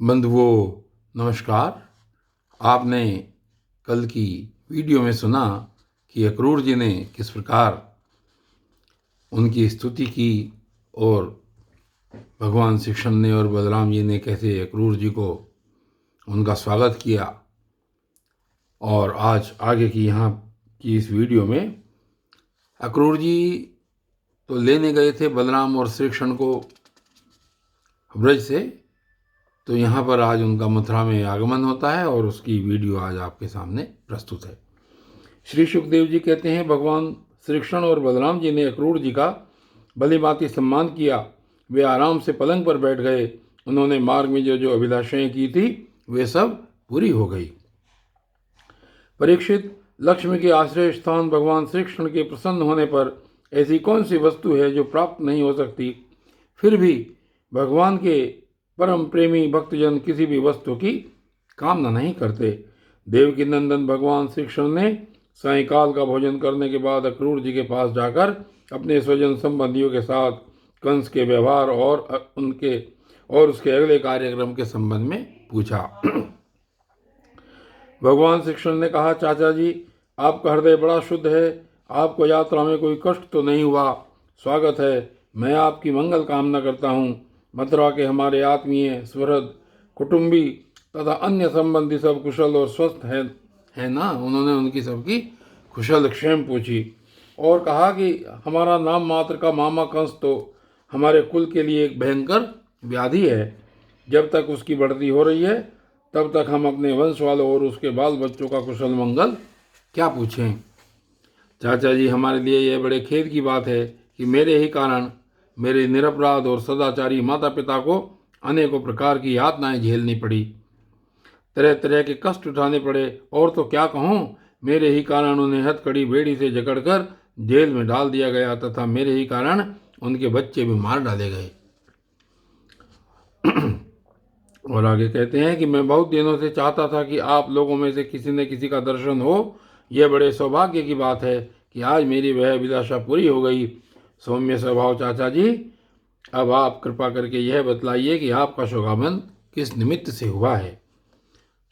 बंधुओं नमस्कार। आपने कल की वीडियो में सुना कि अक्रूर जी ने किस प्रकार उनकी स्तुति की और भगवान श्री कृष्ण ने और बलराम जी ने कैसे अक्रूर जी को उनका स्वागत किया। और आज आगे की यहाँ की इस वीडियो में अक्रूर जी तो लेने गए थे बलराम और श्री कृष्ण को ब्रज से, तो यहाँ पर आज उनका मथुरा में आगमन होता है और उसकी वीडियो आज आपके सामने प्रस्तुत है। श्री सुखदेव जी कहते हैं, भगवान श्री कृष्ण और बलराम जी ने अक्रूर जी का भली भांति सम्मान किया। वे आराम से पलंग पर बैठ गए। उन्होंने मार्ग में जो जो अभिलाषाएं की थी वे सब पूरी हो गई। परीक्षित, लक्ष्मी के आश्रय स्थान भगवान श्री कृष्ण के प्रसन्न होने पर ऐसी कौन सी वस्तु है जो प्राप्त नहीं हो सकती। फिर भी भगवान के परम प्रेमी भक्तजन किसी भी वस्तु की कामना नहीं करते। देवकी नंदन भगवान श्री कृष्ण ने सायंकाल का भोजन करने के बाद अक्रूर जी के पास जाकर अपने स्वजन संबंधियों के साथ कंस के व्यवहार और उसके अगले कार्यक्रम के संबंध में पूछा। भगवान श्री कृष्ण ने कहा, चाचा जी, आपका हृदय बड़ा शुद्ध है। आपको यात्रा में कोई कष्ट तो नहीं हुआ। स्वागत है। मैं आपकी मंगल कामना करता हूँ। मथुरा के हमारे आत्मीय, सुहृद, कुटुंबी तथा अन्य संबंधी सब कुशल और स्वस्थ है ना। उन्होंने उनकी सबकी कुशल क्षेम पूछी और कहा कि हमारा नाम मात्र का मामा कंस तो हमारे कुल के लिए एक भयंकर व्याधि है। जब तक उसकी बढ़ती हो रही है तब तक हम अपने वंश वालों और उसके बाल बच्चों का कुशल मंगल क्या पूछें। चाचा जी, हमारे लिए यह बड़े खेद की बात है कि मेरे ही कारण मेरे निरपराध और सदाचारी माता पिता को अनेकों प्रकार की यातनाएं झेलनी पड़ी, तरह तरह के कष्ट उठाने पड़े। और तो क्या कहूँ, मेरे ही कारण उन्हें हथकड़ी बेड़ी से जकड़कर जेल में डाल दिया गया तथा मेरे ही कारण उनके बच्चे भी मार डाले गए। और आगे कहते हैं कि मैं बहुत दिनों से चाहता था कि आप लोगों में से किसी न किसी का दर्शन हो। यह बड़े सौभाग्य की बात है कि आज मेरी वह अभिलाषा पूरी हो गई। सौम्य स्वभाव चाचा जी, अब आप कृपा करके यह बतलाइए कि आपका शुभागमन किस निमित्त से हुआ है।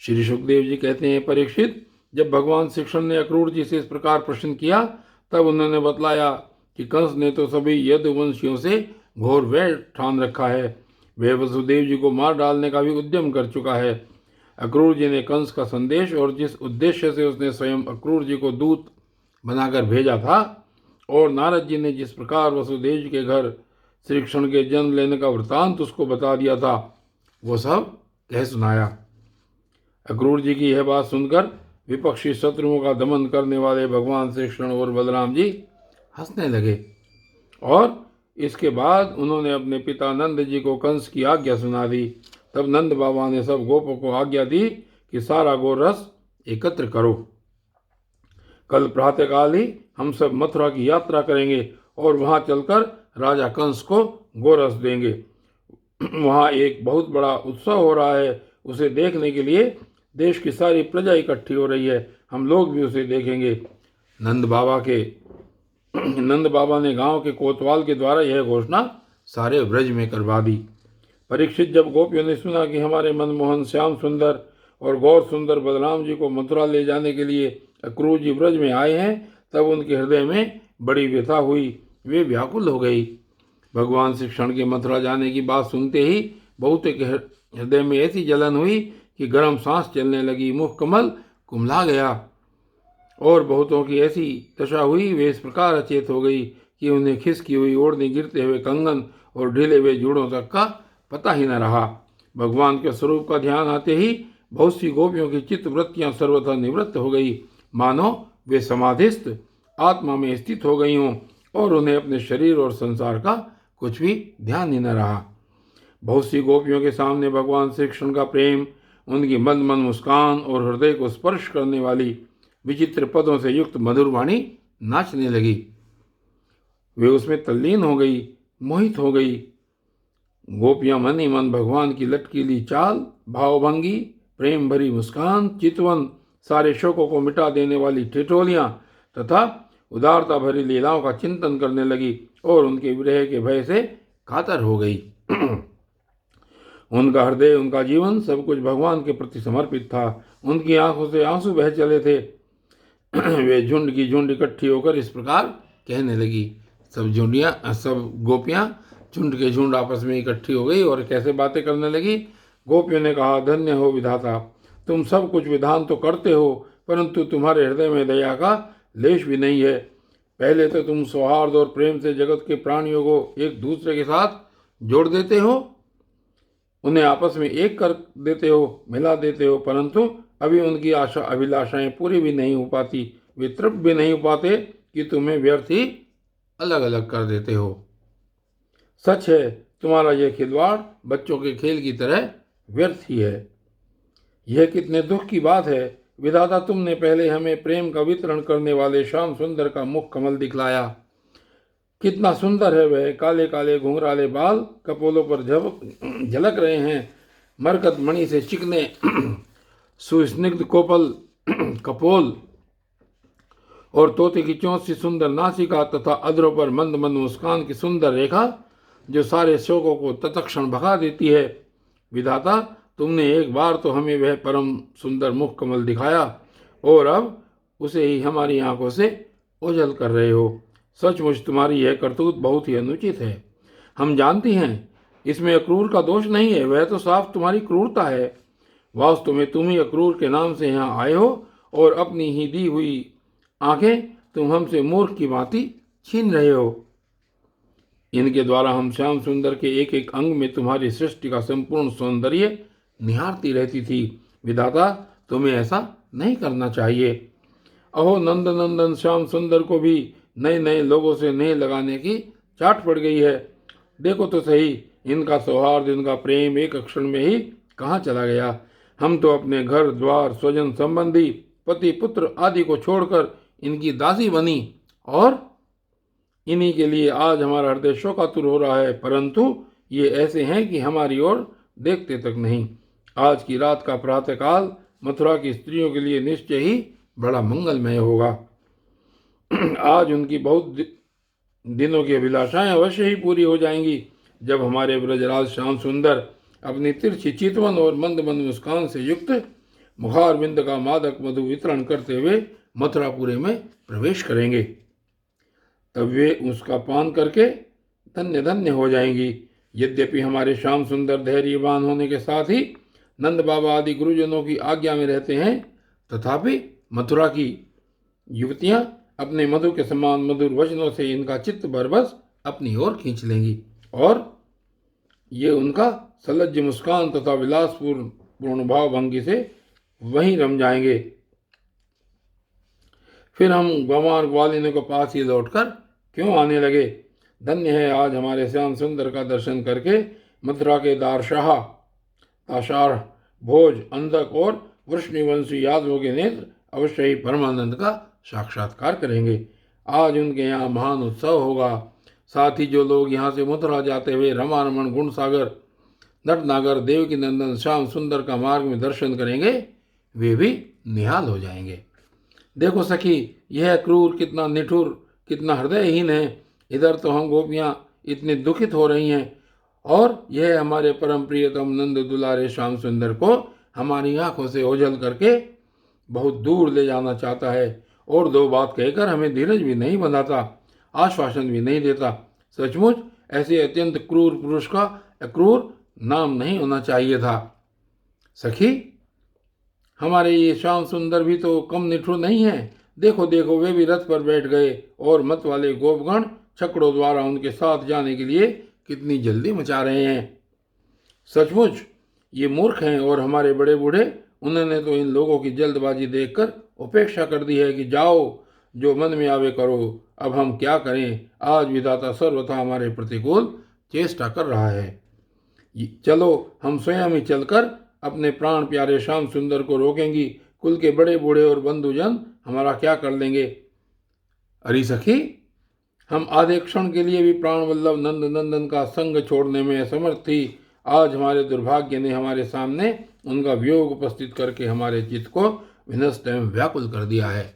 श्री सुखदेव जी कहते हैं, परीक्षित, जब भगवान श्री कृष्ण ने अक्रूर जी से इस प्रकार प्रश्न किया तब उन्होंने बतलाया कि कंस ने तो सभी यदुवंशियों से घोर वैर ठान रखा है। वह वसुदेव जी को मार डालने का भी उद्यम कर चुका है। अक्रूर जी ने कंस का संदेश और जिस उद्देश्य से उसने स्वयं अक्रूर जी को दूत बनाकर भेजा था और नारद जी ने जिस प्रकार वसुदेव जी के घर श्री कृष्ण के जन्म लेने का वृतांत उसको बता दिया था, वो सब कह सुनाया। अक्रूर जी की यह बात सुनकर विपक्षी शत्रुओं का दमन करने वाले भगवान श्री कृष्ण और बलराम जी हंसने लगे और इसके बाद उन्होंने अपने पिता नंद जी को कंस की आज्ञा सुना दी। तब नंद बाबा ने सब गोपों को आज्ञा दी कि सारा गोरस एकत्र करो। कल प्रातःकाल ही हम सब मथुरा की यात्रा करेंगे और वहां चलकर राजा कंस को गोरस देंगे। वहां एक बहुत बड़ा उत्सव हो रहा है। उसे देखने के लिए देश की सारी प्रजा इकट्ठी हो रही है। हम लोग भी उसे देखेंगे। नंद बाबा ने गांव के कोतवाल के द्वारा यह घोषणा सारे ब्रज में करवा दी। परीक्षित, जब गोपियों ने सुना कि हमारे मनमोहन श्याम सुंदर और गौर सुंदर बलराम जी को मथुरा ले जाने के लिए अक्रूर जी ब्रज में आए हैं, तब उनके हृदय में बड़ी व्यथा हुई। वे व्याकुल हो गई। भगवान श्री कृष्ण के मथुरा जाने की बात सुनते ही बहुतों के हृदय में ऐसी जलन हुई कि गर्म सांस चलने लगी, मुख कमल कुमला गया और बहुतों की ऐसी दशा हुई, वे इस प्रकार अचेत हो गई कि उन्हें खिसकी हुई ओढ़नी, गिरते हुए कंगन और ढीले हुए जूड़ों तक का पता ही न रहा। भगवान के स्वरूप का ध्यान आते ही बहुत सी गोपियों की चित्त वृत्तियां सर्वथा निवृत्त हो गई, मानो वे समाधिस्थ आत्मा में स्थित हो गई हों और उन्हें अपने शरीर और संसार का कुछ भी ध्यान ही न रहा। बहुत सी गोपियों के सामने भगवान श्री कृष्ण का प्रेम, उनकी मंद मंद मुस्कान और हृदय को स्पर्श करने वाली विचित्र पदों से युक्त मधुर वाणी नाचने लगी। वे उसमें तल्लीन हो गई, मोहित हो गई। गोपियां मन ही मन भगवान की लटकीली चाल, भावभंगी, प्रेम भरी मुस्कान, चितवन, सारे शोकों को मिटा देने वाली ठिठोलियां तथा उदारता भरी लीलाओं का चिंतन करने लगी और उनके विरह के भय से कातर हो गई। उनका हृदय, उनका जीवन सब कुछ भगवान के प्रति समर्पित था। उनकी आंखों से आंसू बह चले थे। वे झुंड की झुंड इकट्ठी होकर इस प्रकार कहने लगी। सब गोपियां झुंड के झुंड आपस में इकट्ठी हो गई और कैसे बातें करने लगी। गोपियों ने कहा, धन्य हो विधाता, तुम सब कुछ विधान तो करते हो, परंतु तुम्हारे हृदय में दया का लेश भी नहीं है। पहले तो तुम सौहार्द और प्रेम से जगत के प्राणियों को एक दूसरे के साथ जोड़ देते हो, उन्हें आपस में एक कर देते हो, मिला देते हो, परंतु अभी उनकी आशा अभिलाषाएं पूरी भी नहीं हो पाती, वे तृप्त भी नहीं हो पाते कि तुम्हें व्यर्थ ही अलग अलग कर देते हो। सच है, तुम्हारा यह खिलवाड़ बच्चों के खेल की तरह व्यर्थ ही है। यह कितने दुख की बात है विधाता, तुमने पहले हमें प्रेम का वितरण करने वाले श्याम सुंदर का मुख कमल दिखलाया। कितना सुंदर है वह, काले काले घुंघराले बाल कपोलों पर झलक रहे हैं, मरकत मणि से चिकने सुस्निग्ध कपोल और तोते की चोंच सी सुंदर नासिका तथा अधरों पर मंद मंद मुस्कान की सुंदर रेखा जो सारे शोकों को तत्क्षण भगा देती है। विधाता, तुमने एक बार तो हमें वह परम सुंदर मुख कमल दिखाया और अब उसे ही हमारी आंखों से ओझल कर रहे हो। सचमुच तुम्हारी यह करतूत बहुत ही अनुचित है। हम जानती हैं इसमें अक्रूर का दोष नहीं है, वह तो साफ तुम्हारी क्रूरता है। वास्तव में तुम ही अक्रूर के नाम से यहाँ आए हो और अपनी ही दी हुई आंखें तुम हमसे मूर्ख की भांति छीन रहे हो। इनके द्वारा हम श्याम सुंदर के एक एक अंग में तुम्हारी सृष्टि का संपूर्ण सौंदर्य निहारती रहती थी। विधाता, तुम्हें ऐसा नहीं करना चाहिए। अहो नंद नंदन श्याम सुंदर को भी नए नए लोगों से नेह लगाने की चाट पड़ गई है। देखो तो सही, इनका सौहार्द, इनका प्रेम एक क्षण में ही कहाँ चला गया। हम तो अपने घर द्वार, स्वजन संबंधी, पति पुत्र आदि को छोड़कर इनकी दासी बनी और इन्हीं के लिए आज हमारा हृदय शोकातुर हो रहा है, परंतु ये ऐसे हैं कि हमारी ओर देखते तक नहीं। आज की रात का प्रातःकाल मथुरा की स्त्रियों के लिए निश्चय ही बड़ा मंगलमय होगा। आज उनकी बहुत दिनों की अभिलाषाएं अवश्य ही पूरी हो जाएंगी जब हमारे ब्रजराज श्याम सुंदर अपनी तिरछी चितवन और मंद मंद मुस्कान से युक्त मुखार बिंद का मादक मधु वितरण करते हुए मथुरापुरी में प्रवेश करेंगे। तब वे उसका पान करके धन्य धन्य हो जाएंगी। यद्यपि हमारे श्याम सुंदर धैर्यवान होने के साथ ही नंद बाबा आदि गुरुजनों की आज्ञा में रहते हैं, तथापि मथुरा की युवतियां अपने मधु के समान मधुर वचनों से इनका चित्त बरबस अपनी ओर खींच लेंगी और ये उनका सलज्ज मुस्कान तथा विलासपूर्ण भाव भंगी से वहीं रम जाएंगे। फिर हम गंवार ग्वालिनी को पास ही लौटकर क्यों आने लगे। धन्य है आज हमारे श्याम सुंदर का दर्शन करके मथुरा के दारशाह, आषाढ़, भोज, अंधक और वृष्णिवंशी यादवों के नेत्र अवश्य ही परमानंद का साक्षात्कार करेंगे। आज उनके यहाँ महान उत्सव होगा। साथ ही जो लोग यहाँ से मथुरा जाते हुए रमारमण, गुण सागर, नटनागर, देवकी नंदन श्याम सुंदर का मार्ग में दर्शन करेंगे, वे भी निहाल हो जाएंगे। देखो सखी, यह क्रूर कितना निठुर, कितना हृदयहीन है। इधर तो हम गोपियाँ इतनी दुखित हो रही हैं और यह हमारे परम प्रियतम नंद दुलारे श्याम सुंदर को हमारी आंखों से ओझल करके बहुत दूर ले जाना चाहता है और दो बात कहकर हमें धीरज भी नहीं बंधाता, आश्वासन भी नहीं देता। सचमुच ऐसे अत्यंत क्रूर पुरुष का अक्रूर नाम नहीं होना चाहिए था। सखी, हमारे ये श्याम सुंदर भी तो कम निठुर नहीं है। देखो देखो, वे भी रथ पर बैठ गए और मत वाले गोपगण छकड़ों द्वारा उनके साथ जाने के लिए कितनी जल्दी मचा रहे हैं। सचमुच ये मूर्ख हैं और हमारे बड़े बूढ़े, उन्होंने तो इन लोगों की जल्दबाजी देखकर उपेक्षा कर दी है कि जाओ, जो मन में आवे करो। अब हम क्या करें, आज विधाता सर्वथा हमारे प्रतिकूल चेष्टा कर रहा है। चलो हम स्वयं ही चलकर अपने प्राण प्यारे श्याम सुंदर को रोकेंगी। कुल के बड़े बूढ़े और बंधुजन हमारा क्या कर लेंगे। अरे सखी, हम आधे क्षण के लिए भी प्राण वल्लभ नंद नंदन का संग छोड़ने में असमर्थ थी। आज हमारे दुर्भाग्य ने हमारे सामने उनका वियोग उपस्थित करके हमारे चित्त को विनष्ट एवं व्याकुल कर दिया है।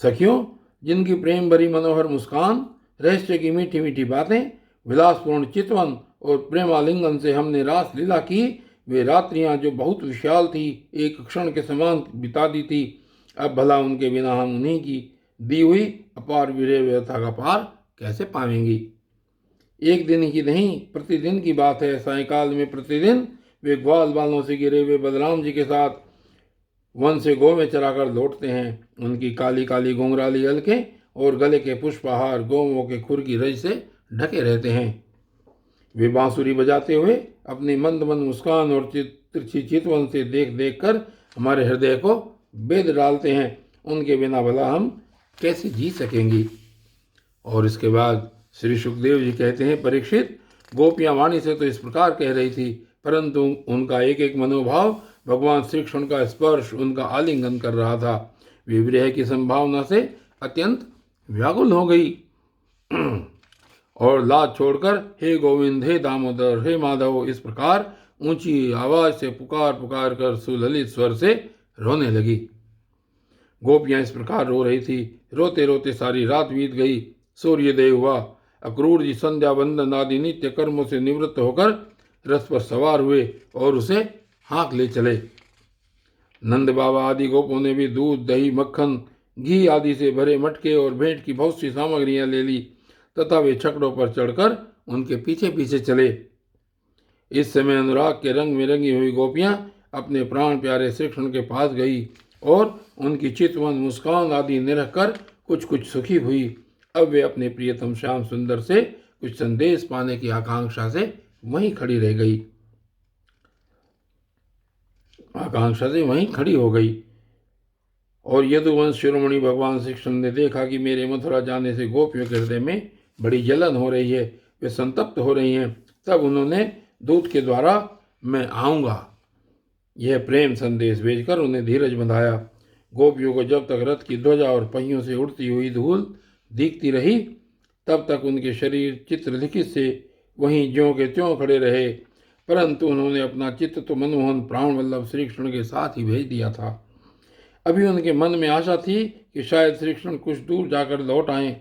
सखियों, जिनकी प्रेम भरी मनोहर मुस्कान, रहस्य की मीठी मीठी बातें, विलासपूर्ण चितवन और प्रेमालिंगन से हमने रास लीला की, वे रात्रियां जो बहुत विशाल थी, एक क्षण के समान बिता दी थी, अब भला उनके बिना हम उन्हीं की दी हुई अपार विरह व्यथा का पार कैसे पाएंगी। एक दिन की नहीं, प्रतिदिन की बात है। सायकाल में प्रतिदिन वे ग्वाल बालों से गिरे हुए बलराम जी के साथ वन से गौवें चराकर लौटते हैं। उनकी काली काली घुंघराली अलकें और गले के पुष्पहार गौवों के खुर की रज से ढके रहते हैं। वे बांसुरी बजाते हुए अपनी मंद मंद मुस्कान और तिरछी चितवन से देख देख कर हमारे हृदय को बेद डालते हैं। उनके बिना भला हम कैसे जी सकेंगी। और इसके बाद श्री सुखदेव जी कहते हैं, परीक्षित, गोपियां वाणी से तो इस प्रकार कह रही थी, परंतु उनका एक एक मनोभाव भगवान श्री कृष्ण का स्पर्श, उनका आलिंगन कर रहा था। वे विरह की संभावना से अत्यंत व्याकुल हो गई और लाज छोड़कर हे गोविंद, हे दामोदर, हे माधव, इस प्रकार ऊंची आवाज से पुकार पुकार कर सुललित स्वर से रोने लगी। गोपियां इस प्रकार रो रही थी। रोते रोते सारी रात बीत गई। सूर्योदय हुआ। अक्रूर जी संध्या वंदन आदि नित्य कर्मों से निवृत्त होकर रथ पर सवार हुए और उसे हाँक ले चले। नंद बाबा आदि गोपों ने भी दूध, दही, मक्खन, घी आदि से भरे मटके और भेंट की बहुत सी सामग्रियां ले ली तथा वे छकड़ों पर चढ़कर उनके पीछे पीछे चले। इस समय अनुराग के रंग में रंगी हुई गोपियां अपने प्राण प्यारे श्री कृष्ण के पास गई और उनकी चितवन, मुस्कान आदि निरख कर कुछ कुछ सुखी हुई। अब वे अपने प्रियतम श्याम सुंदर से कुछ संदेश पाने की आकांक्षा से वहीं खड़ी रह गई, आकांक्षा से वहीं खड़ी हो गई। और यदुवंश शिरोमणि भगवान श्री कृष्ण ने देखा कि मेरे मथुरा जाने से गोपियों के हृदय में बड़ी जलन हो रही है, वे संतप्त हो रही हैं, तब उन्होंने दूत के द्वारा मैं आऊँगा यह प्रेम संदेश भेजकर उन्हें धीरज बंधाया। गोपियों को जब तक रथ की ध्वजा और पहियों से उड़ती हुई धूल दिखती रही, तब तक उनके शरीर चित्रलिखित से वहीं ज्यों के त्यों खड़े रहे, परंतु उन्होंने अपना चित्त तो मनमोहन प्राण वल्लभ श्री कृष्ण के साथ ही भेज दिया था। अभी उनके मन में आशा थी कि शायद श्री कृष्ण कुछ दूर जाकर लौट आएं,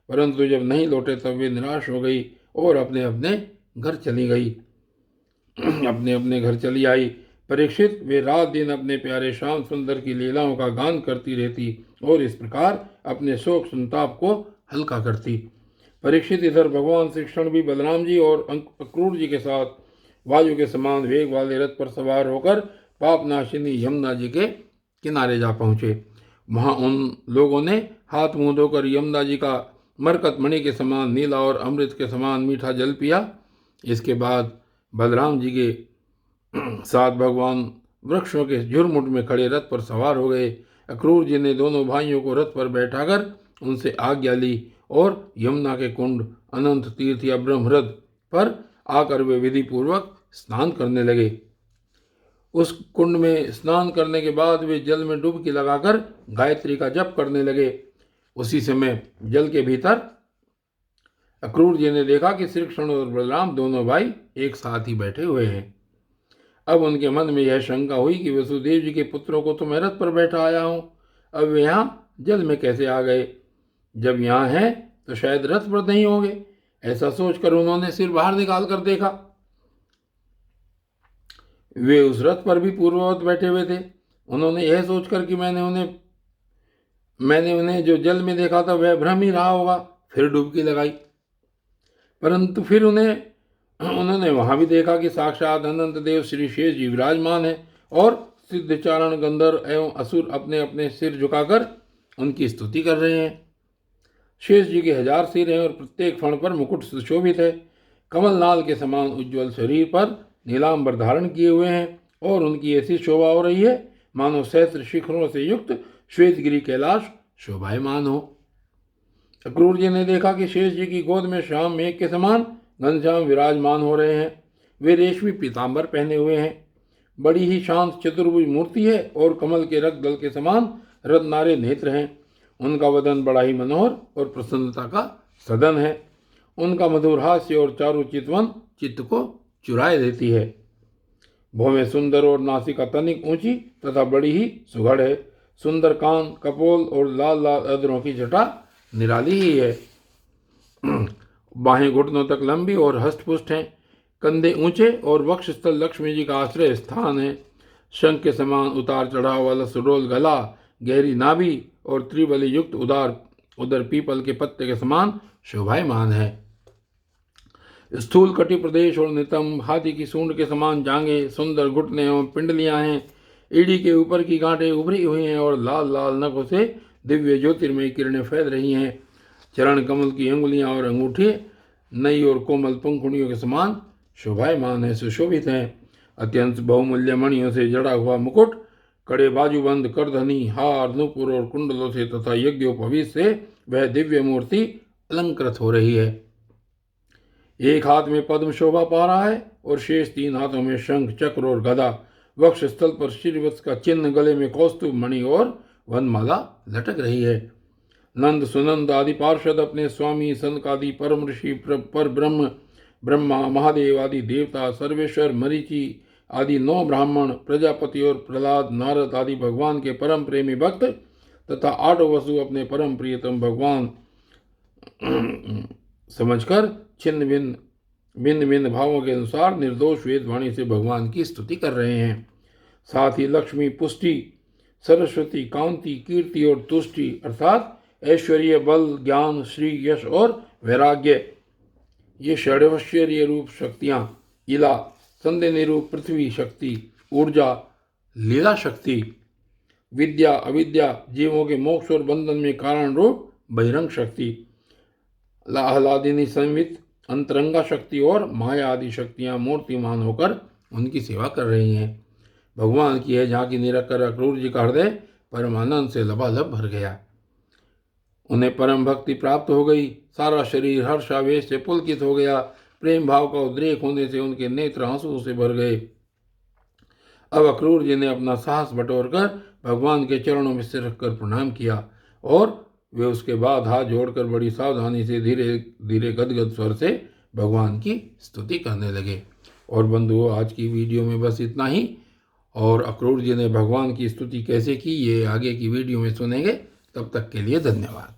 परंतु जब नहीं लौटे तब वे निराश हो गई और अपने अपने घर चली गई अपने अपने घर चली आई। परीक्षित, वे रात दिन अपने प्यारे श्याम सुंदर की लीलाओं का गान करती रहती और इस प्रकार अपने शोक संताप को हल्का करती। परीक्षित, इधर भगवान श्री कृष्ण भी बलराम जी और अक्रूर जी के साथ वायु के समान वेग वाले रथ पर सवार होकर पापनाशिनी यमुना जी के किनारे जा पहुँचे। वहाँ उन लोगों ने हाथ मुँह धोकर यमुना जी का मरकत मणि के समान नीला और अमृत के समान मीठा जल पिया। इसके बाद बलराम जी के साथ भगवान वृक्षों के झुरमुट में खड़े रथ पर सवार हो गए। अक्रूर जी ने दोनों भाइयों को रथ पर बैठाकर उनसे आज्ञा ली और यमुना के कुंड अनंत तीर्थ या ब्रह्मरथ पर आकर वे विधि पूर्वक स्नान करने लगे। उस कुंड में स्नान करने के बाद वे जल में डुबकी लगाकर गायत्री का जप करने लगे। उसी समय जल के भीतर अक्रूर जी ने देखा कि श्री कृष्ण और बलराम दोनों भाई एक साथ ही बैठे हुए हैं। अब उनके मन में यह शंका हुई कि वसुदेव जी के पुत्रों को तो मैं रथ पर बैठा आया हूँ, अब वे यहाँ जल में कैसे आ गए। जब यहाँ हैं तो शायद रथ पर नहीं होंगे। ऐसा सोचकर उन्होंने सिर बाहर निकाल कर देखा। वे उस रथ पर भी पूर्ववत बैठे हुए थे। उन्होंने यह सोचकर कि मैंने उन्हें जो जल में देखा था वह भ्रम ही रहा होगा, फिर डुबकी लगाई। परंतु फिर उन्होंने वहां भी देखा कि साक्षात अनंत देव श्री शेष जी विराजमान है और सिद्धचारण, गंधर्व एवं असुर अपने अपने सिर झुकाकर उनकी स्तुति कर रहे हैं। शेष जी के 1000 सिर हैं और प्रत्येक फण पर मुकुट सुशोभित है। कमल नाल के समान उज्ज्वल शरीर पर नीलांबर धारण किए हुए हैं और उनकी ऐसी शोभा हो रही है मानो सहस्त्र शिखरों से युक्त श्वेतगिरी कैलाश शोभायमान हो। अक्रूर जी ने देखा कि शेष जी की गोद में श्याम मेघ के समान घनश्याम विराजमान हो रहे हैं। वे रेशमी पीताम्बर पहने हुए हैं। बड़ी ही शांत चतुर्भुज मूर्ति है और कमल के रक्त दल के समान रत्नारे नेत्र हैं। उनका वदन बड़ा ही मनोहर और प्रसन्नता का सदन है। उनका मधुर हास्य और चारु चितवन चित्त को चुराए देती है। भौवें सुंदर और नासिका तनिक ऊंची तथा बड़ी ही सुघड़ है। सुंदर कान, कपोल और लाल लाल अधरों की जटा निराली ही है। बाहें घुटनों तक लंबी और हष्टपुष्ट हैं। कंधे ऊंचे और वक्षस्थल लक्ष्मी जी का आश्रय स्थान है। शंख के समान उतार चढ़ाव वाला सुडोल गला, गहरी नाभि और त्रिबली युक्त उदर पीपल के पत्ते के समान शोभायमान है। स्थूल कटी प्रदेश और नितंब, हाथी की सूंड के समान जांघें, सुंदर घुटने एवं पिंडलियां हैं। एड़ी के ऊपर की गांठें उभरी हुई हैं और लाल लाल नखों से दिव्य ज्योतिर्मयी किरणें फैल रही हैं। चरण कमल की अंगुलियां और अंगूठे नई और कोमल पंखुड़ियों के समान शोभायमान है, सुशोभित हैं। अत्यंत बहुमूल्य मणियों से जड़ा हुआ मुकुट, कड़े बाजूबंद, करधनी, हार, नूपुर और कुंडलों से तथा यज्ञोपवीत से वह दिव्य मूर्ति अलंकृत हो रही है। एक हाथ में पद्म शोभा पा रहा है और शेष 3 हाथों में शंख, चक्र और गदा। वक्ष स्थल पर श्रीवत्स का चिन्ह, गले में कौस्तुभ मणि और वनमाला लटक रही है। नंद सुनंद आदि पार्षद अपने स्वामी सनकादि परम ऋषि पर ब्रह्मा महादेव आदि देवता, सर्वेश्वर, मरीचि आदि 9 ब्राह्मण, प्रजापति और प्रहलाद, नारद आदि भगवान के परम प्रेमी भक्त तथा 8 वसु अपने परम प्रियतम भगवान समझकर छिन्न भिन्न भिन्न भावों के अनुसार निर्दोष वेद वाणी से भगवान की स्तुति कर रहे हैं। साथ ही लक्ष्मी, पुष्टि, सरस्वती, कांति, कीर्ति और तुष्टि अर्थात ऐश्वर्य, बल, ज्ञान, श्री, यश और वैराग्य, ये षड्ऐश्वर्य रूप शक्तियां, इला, संदेह रूप पृथ्वी शक्ति, ऊर्जा, लीला शक्ति, विद्या, अविद्या, जीवों के मोक्ष और बंधन में कारण रूप बहिरंग शक्ति, आह्लादिनी संवित अंतरंगा शक्ति और माया आदि शक्तियां मूर्तिमान होकर उनकी सेवा कर रही हैं। भगवान की यह झांकी निरखकर अक्रूर जी का हृदय परमानंद से लबालब भर गया। उन्हें परम भक्ति प्राप्त हो गई। सारा शरीर हर्षावेश से पुलकित हो गया। प्रेम भाव का उद्रेक होने से उनके नेत्र आंसुओं से भर गए। अब अक्रूर जी ने अपना साहस बटोरकर भगवान के चरणों में सिर रखकर प्रणाम किया और वे उसके बाद हाथ जोड़कर बड़ी सावधानी से धीरे धीरे गदगद स्वर से भगवान की स्तुति करने लगे। और बंधुओं, आज की वीडियो में बस इतना ही। और अक्रूर जी ने भगवान की स्तुति कैसे की ये आगे की वीडियो में सुनेंगे। तब तक के लिए धन्यवाद।